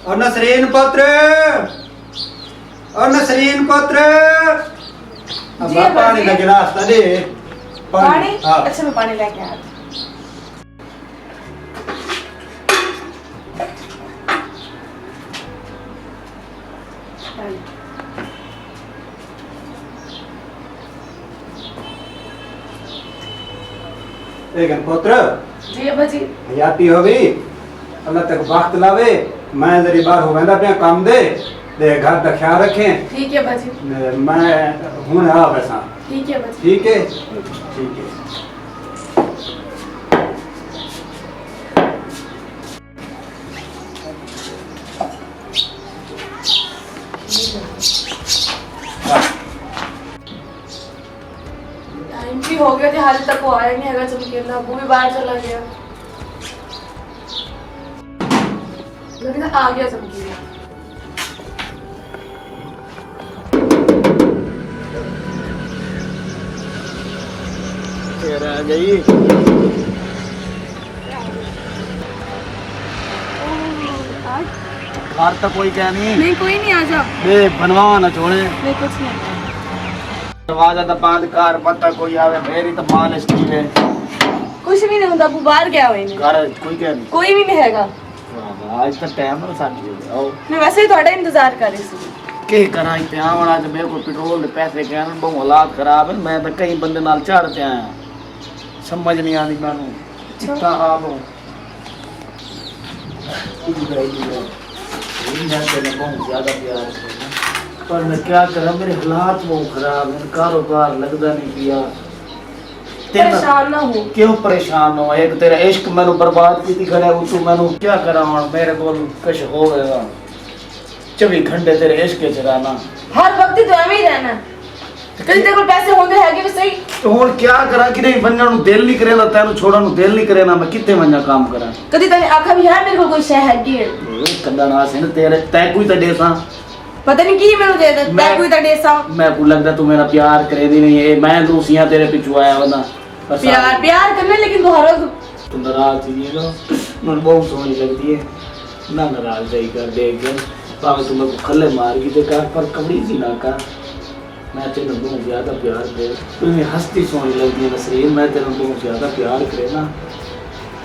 और नसरीन पुत्र, और नसरीन पुत्र, अब पानी का गिलास दे। पानी? हाँ। अच्छा मैं पानी लेके आती हूँ। लेकिन पुत्र जी अब्बा जी। हयाती हो गई अल्लाह तक वक्त लावे। मैं जरी बार हो वंदा पे काम दे घर का ख्याल रखें। ठीक है अब्बा जी। मैं हूं आ वैसा। ठीक है अब्बा जी। ठीक है ठीक है। टाइम भी हो गया थे, हाल तक वो आया नहीं है। चमकीला वो भी बाहर चला गया। लगता आ गया चमकीला। आ गई घर तो कोई क्या नहीं कोई नहीं, आ जा। बे बनवा ना छोड़े। नहीं कुछ नहीं। दरवाजा तो बंद कर, पता कोई आवे मेरी तो मालिश की है। कुछ भी नहीं होता, वो बाहर गया हुआ नहीं। घर कोई क्या नहीं। कोई भी नहीं हैगा। आज तक टाइम ना साडी आओ। मैं वैसे ही थोड़ा इंतजार कर रही थी। के करा इते आवड़ा ते मेरे को पेट्रोल दे पैसे कहन बहुत हालात खराब है। मैं तो कई बंदे नाल चढ़ते आया, समझ नहीं आती मैनू कितना आप हो। मैं तेरे बहुत ज्यादा प्यार करता, पर मैं क्या करा, मेरे हालात बहुत खराब हैं, कारोबार लगता नहीं पिया। परेशान ना हो। क्यों परेशान हो? एक तेरा इश्क मैनू बर्बाद की खड़ा है, तू मैनू क्या करा हुन? मेरे को कुछ हो गया 24 घंटे तेरे इश्क च रहना। हर वक्त तो एवं ही रहना। कभी तेरे को पैसे होंगे है कि सही। तो हुन क्या करा कि नहीं बनने नु दिल नहीं करे ना, तेनु छोड़न नु दिल नहीं करे ना, मैं कितने वंजा काम करा। कभी तने आखा भी है मेरे को कोई शय है कि कंदा ना से तेरे तै कोई तो देसा पता नहीं की मेनू दे दे तै कोई तो देसा। मैं को लगदा तू मेरा प्यार करे दी नहीं है, मैं दूसियां तेरे पीछे आया वना। प्यार प्यार करने, लेकिन तू हर वक्त तू नाराज थी नहीं ना, मन बहुत सोहनी लगती है ना। नाराज जाई कर देख के पावे तू मेरे को खले मार की ते कर, पर कबड़ी सी ना कर। मैं तेरे बहुत ज्यादा प्यार करे, तू हंसती सोहनी लगती है नसरीन। मैं तेरे बहुत ज्यादा प्यार करे ना,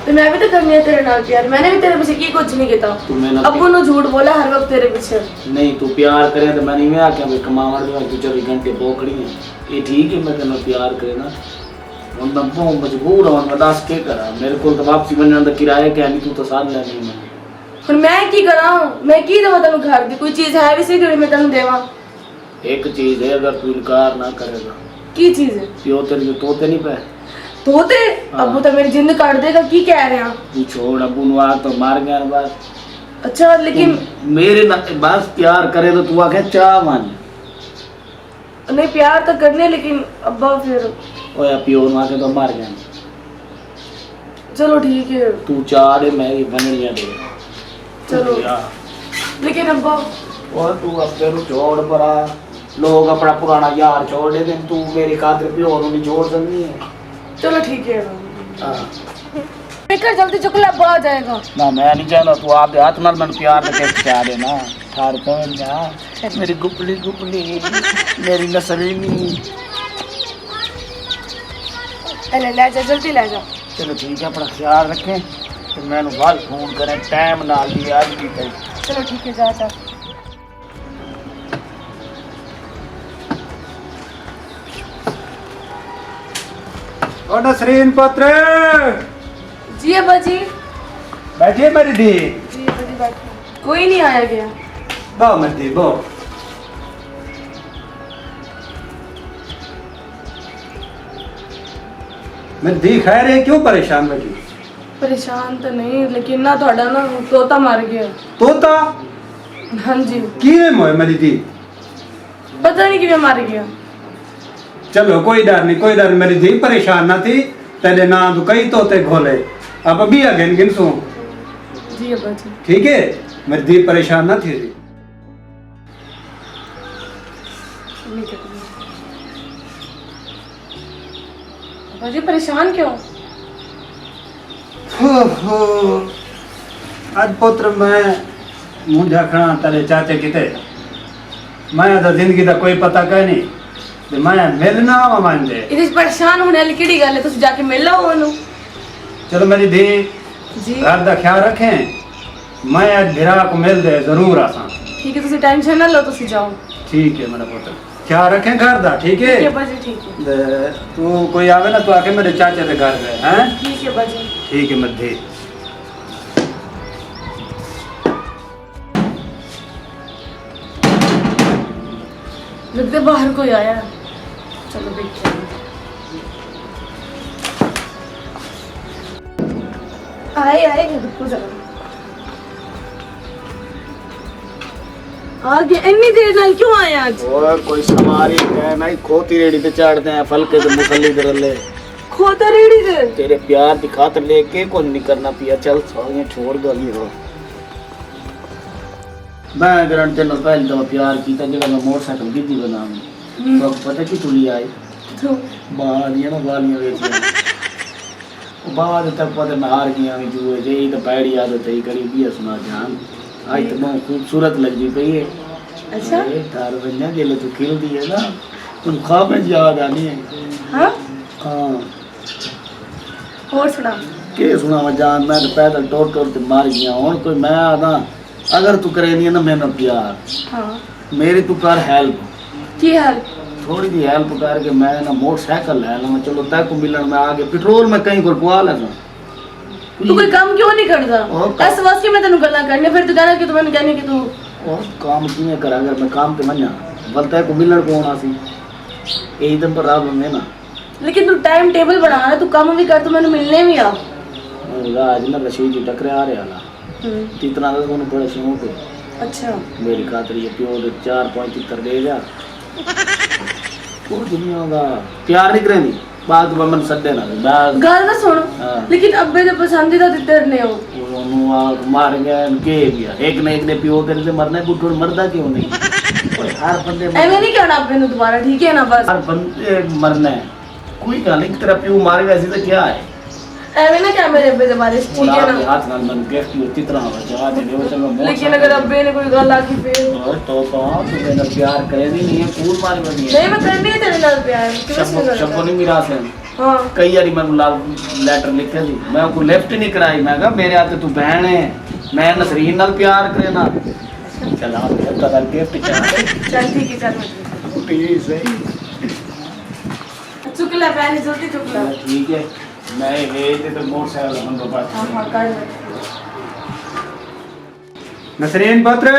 तो मैं भी तो करनी है तेरे नाल प्यार। मैंने भी तेरे पीछे की कुछ नहीं किया। तू मैंने अब वो झूठ बोला हर वक्त तेरे पीछे। नहीं तू प्यार करे तो मैंने मैं आख्या भाई कमावन दे तू 24 घंटे पोखड़ी है, ये ठीक है। मैं तेरे प्यार करे ना, हुन मैं बहुत मजबूर हूं। मैं दस के करा, मेरे को तो वापसी बनने दा किराया क्या नहीं, तू तो साथ ले नहीं। पर मैं की करा, मैं की देवा तेनु घर दी कोई चीज है भी सही जो मैं तेनु देवा। एक चीज है, अगर तू इनकार ना करेगा। की चीज है? पियो तेरे तोते नहीं पे तोते? अबू तो मेरी जिंद काट देगा। की कह रहे हैं? तू छोड़, अबू नवार तो मार गया बस। अच्छा लेकिन मेरे ना बस प्यार करे तो तू आखे चाह मान। नहीं प्यार तो करने, लेकिन अब्बा फिर ओया पियो ना के तो मार गया। चलो ठीक है, तू चाह दे मेरी बननिया दे। चलो लेकिन अब्बा और तू अब तेरू छोड़ परा, लोग अपना पुराना यार छोड़ देते, तू मेरी खातिर पियो और नहीं छोड़ सकती है। चलो ठीक है। हां बेकर जल्दी चुकला अब्बा आ जाएगा ना। मैं नहीं चाहता तू आप हाथ नाल मन प्यार करके चाह देना। ठार कौन जा मेरी गुपली गुपली मेरी नसरीनी। ले ले जा, जल्दी ले जा। चलो ठीक है, अपना ख्याल रखें। तो मैंने बाल फोन करें टाइम ना लिया आज की तक। चलो ठीक है, जा जा। और नसरीन पुत्र जी अब्बा जी। बैठिए मेरी दी। जी अब्बा जी बैठो। कोई नहीं आया गया। बो मेरी दी बो। मेरी दी खैर है, क्यों परेशान बैठी? परेशान तो नहीं, लेकिन ना थोड़ा ना तोता मर गया। तोता? हाँ जी। की मोए मेरी दी? पता नहीं क्यों मर गया। चलो कोई डर नहीं, कोई डर नहीं। मेरी दी परेशान ना थी, तेरे नाम तो कई तोते खोले, अब अभी आ गए गिन सो। जी अब्बा जी। ठीक है, मेरी दी परेशान ना थी। अब्बा जी परेशान क्यों? आज पुत्र मैं मुझा खड़ा तेरे चाचे किते मैं तो जिंदगी का कोई पता कह नहीं ते मैं मिलना वा मान दे ਇਹਦੇ ਚ ਪਰੇਸ਼ਾਨ ਹੋਣੇ ਵਾਲੀ ਕਿਹੜੀ ਗੱਲ ਹੈ ਤੁਸੀਂ ਜਾ ਕੇ ਮਿਲ ਲਓ ਉਹਨੂੰ चलो मेरी धी ਜੀ घर का ख्याल रखें मैं आज भिरा को मिल दे जरूर आसा ਠੀਕ ਹੈ ਤੁਸੀਂ ਟੈਨਸ਼ਨ ਨਾ ਲਓ ਤੁਸੀਂ ਜਾਓ ठीक है मेरा पुत्र ख्याल रखें घर दा ठीक है ਠੀਕ ਹੈ ਬਾਜੀ ਠੀਕ ਹੈ ते तू कोई आवे ना तो आके मेरे चाचे के घर गए हैं ਠੀਕ ਹੈ ਬਾਜੀ ठीक है मेरी धी लगता है बाहर कोई आया है। चलो देखते हैं आए आए रुको जरा आ गया इतनी देर नाल क्यों आए आज और कोई सवारी है नहीं खोती रेड़ी पे चढ़ते हैं फल के तो मुसल्ली दरले खोता रेड़ी दे तेरे प्यार की खातिर लेके कुछ नहीं करना पिया चल सारियां छोड़ गली हो मैं ग्रंथ तेन पहले तो प्यार किया जो मैं मोटरसाइकिल की बना तो पता कि तुली आई तो बालियां ना बालियां बेचियां बाद तक पता मैं हार गया जुए जे तो पैड़ी आदत है करी भी सुना जान आज तो बहुत खूबसूरत लगती पई है अच्छा तार बन्या जेल तू खेल दी है ना तुम ख्वाब में याद आनी है हाँ हाँ और सुना के सुना मैं जान मैं तो पैदल टोर टोर ते मार गया और कोई मैं आदा अगर तू करे नहीं है ना मेरा प्यार हाँ मेरी तू कर हेल्प की हाल थोड़ी सी हेल्प करके मैं ना मोटरसाइकिल ले लूँ चलो तय को मिलन में आगे पेट्रोल में कहीं को पुआ लेगा तू कोई काम क्यों नहीं करता और काम- ऐसे वास्ते मैं तेनू गल्ला करने फिर तू कहना कि तू मैंने कहने कि तू और काम किमें करा अगर मैं काम के मना बलता को मिलन को होना सी यही तो प्रॉब्लम है ना लेकिन तू टाइम टेबल बना रहा तू काम भी कर तू मैंने मिलने भी आ आज ना रशीद जी टकरे आ रहे वाला इतना तो उन्होंने बड़ा शौक है अच्छा मेरी खातिर ये प्यो दे 4.75 दे जा और दुनिया का प्यार नहीं करेंगी बात पर मन सदे ना बात गल ना सुन हाँ। लेकिन अब्बे दे पसंदीदा ते तेरे ने हो उन्होंने आ मार गया के गया एक ने प्यो तेरे से मरना है बुढ़ मरदा क्यों नहीं और हर बंदे ऐਵੇਂ नहीं कहना अब्बे नु दोबारा ठीक है ना बस हर बंदे मरना है कोई गल नहीं तेरा प्यो मार गया ऐसी तो क्या है ऐਵੇਂ ना क्या मेरे अब्बे दे बारे च, और ठीक है आपके ना हाथ नाल मन गिफ्ट में तितरा बचा दे वो चलो मोट लेकिन अगर अब्बे ने कोई गल आखी फिर और तो तू मेरा प्यार करे नहीं है कूल मार बनी है नहीं मैं करनी है तेरे नाल प्यार क्यों शब्बो से शब्बो नहीं मिला से हां कई बारी मैं लेटर लिखे थी मैं को लेफ्ट नहीं कराई मैं कहा मेरे हाथ तू बहन है मैं नसरीन नाल प्यार करे ना चल आप तेरा गिफ्ट चला चल ठीक है चल प्लीज सही चुक ले पहले जल्दी चुक ले ठीक है मैं भेज दे तो मोटरसाइकिल हम लोग बात हां हां कर ले नसरीन पुत्र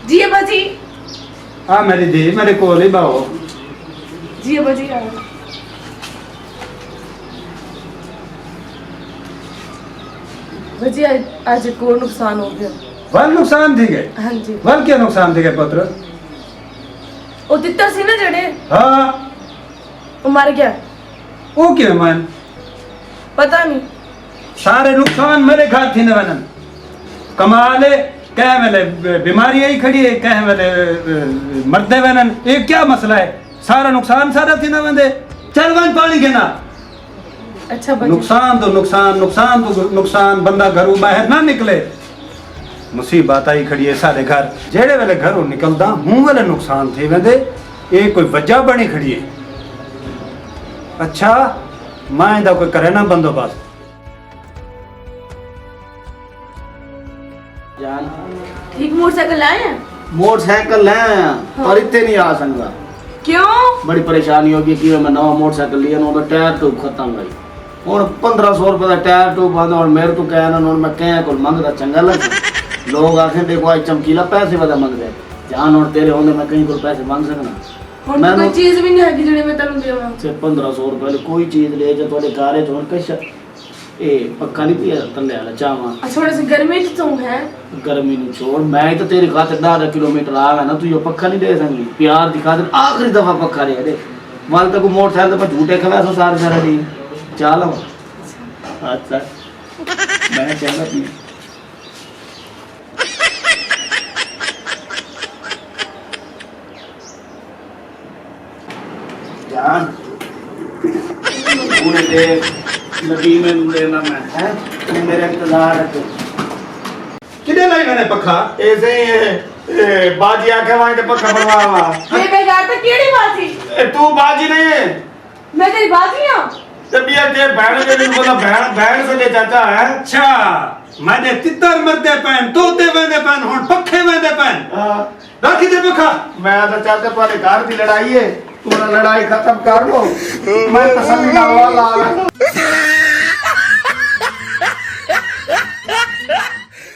जी अब्बा जी आ मेरी धी मेरे कोल ही बाओ जी अब्बा जी आ बजी आज एक और नुकसान हो गया वल नुकसान थी गए हाँ जी वल क्या नुकसान थी गए पुत्र वो तितर सी ना जड़े हाँ वो मर गया वो क्यों मन पता नहीं सारे नुकसान मेरे घर थी न वनन कमाले कह मेले बीमारी आई खड़ी है कह मेले मरदे वनन ये क्या मसला है सारा नुकसान सारा थी न वंदे चल वन पानी के ना अच्छा बजी नुकसान तो नुकसान बंदा घरों बाहर ना निकले मुसीबत आई खड़ी है सारे घर जेड़े वेले घरों निकलदा हूं वाले नुकसान थे वेंदे ये कोई वजह बनी खड़ी है अच्छा मैं दा कोई करे ना बंदोबस्त जान ठीक मोटरसाइकिल लाए हैं मोटरसाइकिल है पर इतने नहीं आ सकता क्यों बड़ी परेशानी होगी कि मैं नवा मोटरसाइकिल लिया ना टायर ट्यूब खत्म गई और 1500 रुपए का टायर ट्यूब आंदा और मेरे तो कहना और मैं कह को मंगदा चंगा लग लोग आखे देखो आज चमकीला पैसे वाला मंगदे जान और तेरे होंगे मैं कहीं को पैसे मांग सकना ਹੁਣ ਤਾਂ ਕੋਈ ਚੀਜ਼ ਵੀ ਨਹੀਂ ਹੈਗੀ ਜਿਹੜੀ ਮੈਂ ਤੈਨੂੰ ਦੇਵਾਂ से 1500 रुपए कोई चीज ले जा थोड़े कारे चोर कैसा ए पक्का नहीं पिया तले वाला चावा थोड़ी सी गर्मी तो तुम है गर्मी नु छोड़ मैं तो तेरी खातिर 10 किलोमीटर आ गया ना तू ये पक्का नहीं दे सकती प्यार की खातिर आखिरी दफा पक्का ले दे वाल तक मोटरसाइकिल पर झूठे खवा सो सारे सारा दिन चलो अच्छा मैं चलता पी जान पूरे दे नदीमे ਨੂੰ लेना मैं है तू मेरे इंतजार रख किधे लाई मैंने पखा ऐसे ही है बाजी आके वहां के पक्का बनवावा ये बेकार तो केड़ी बाजी तू बाजी नहीं है मैं तेरी बाजी हूं तबिया के बहन के दिन बोला बहन बहन से ले चाचा है अच्छा मैंने तितर मरदे पैन तोते वेंदे पैन हुन पखे वेंदे पैन राखी दे पखा मैं तो चाचा पहले घर की लड़ाई है तू लड़ाई खत्म कर लो मैं तसल्ली नाल वाला